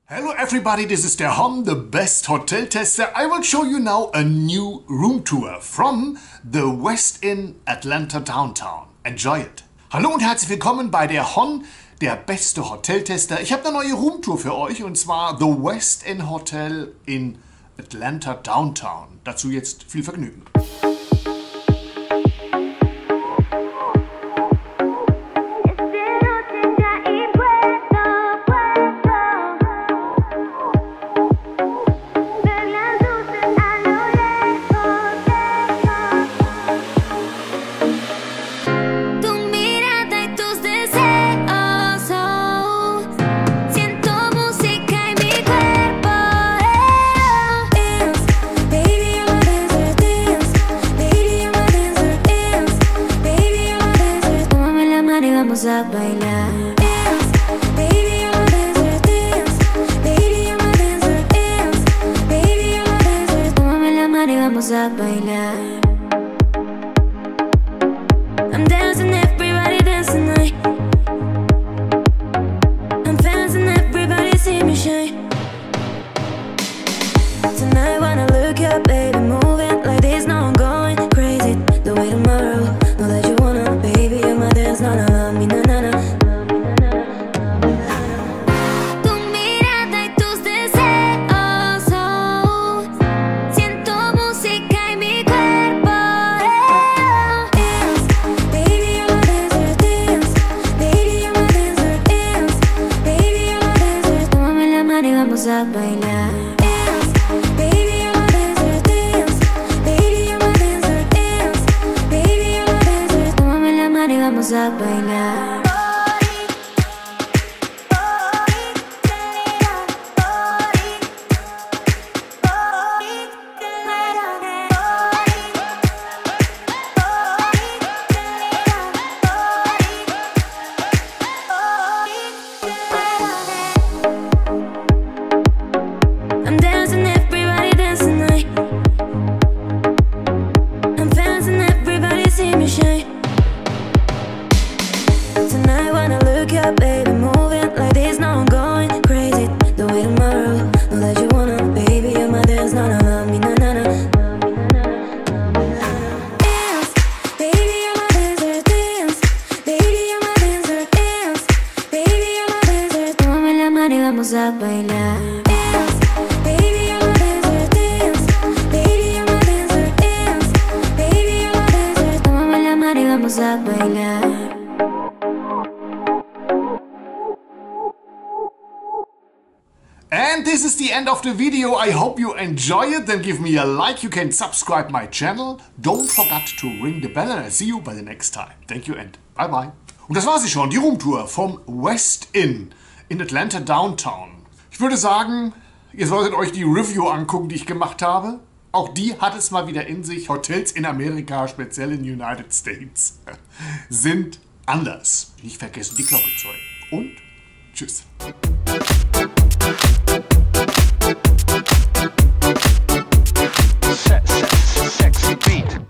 Hello everybody, this is der Hom, the best hotel tester. I will show you now a new room tour from the Westin Atlanta Downtown. Enjoy it. Hallo und herzlich willkommen bei der Hon, der beste Hoteltester. Ich habe eine neue Roomtour für euch und zwar The Westin Hotel in Atlanta Downtown. Dazu jetzt viel Vergnügen. A bailar. Dance, baby, I'm a dancer, dance. Baby, I'm a dancer, dance. Baby, I'm a dancer. Tómame la mano y vamos a bailar. I'm dancing, everybody dance tonight. I'm dancing, everybody see me shine. Tonight wanna look up, baby, moving like this, now I'm going crazy. The way tomorrow, know that you wanna, baby, you're my dance, no, no. A bailar. Dance, baby, I'm a dancer, dance. Baby, I'm a dancer, dance. Baby, I'm a dancer. Tómame la mano y vamos a bailar. I'm dancing, everybody dance tonight. I'm dancing, everybody see me shine. Tonight wanna look up, baby, moving like this, now I'm going crazy. The way tomorrow, know that you wanna, baby, you're my dance, no, no, no, me, no, no, no. Dance, baby, I'm a dancer, dance. Baby, I'm a dancer, dance. Baby, I'm a dancer. Tómame la mano y vamos a bailar. Baby, I'm a dancer, dance. Baby, I'm a dancer, dance. Baby, I'm a dancer. Tómame la mano y vamos a bailar. And this is the end of the video. I hope you enjoy it. Then give me a like. You can subscribe my channel. Don't forget to ring the bell and I'll see you by the next time. Thank you and bye bye. Und das war sie schon, die Roomtour vom Westin in Atlanta Downtown. Ich würde sagen, ihr solltet euch die Review angucken, die ich gemacht habe. Auch die hat es mal wieder in sich. Hotels in Amerika, speziell in den United States, sind anders. Nicht vergessen, die Glocke zu drücken. Und tschüss. Sexy beat.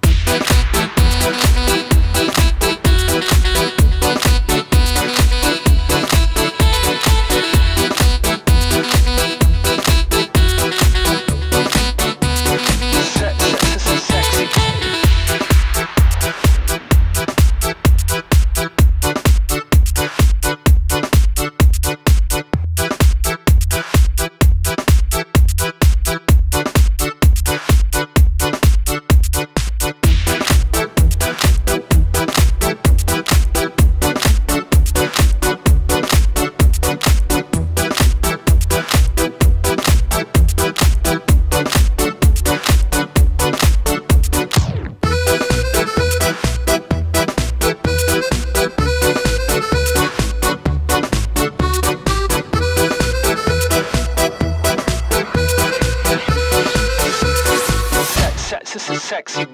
Sexy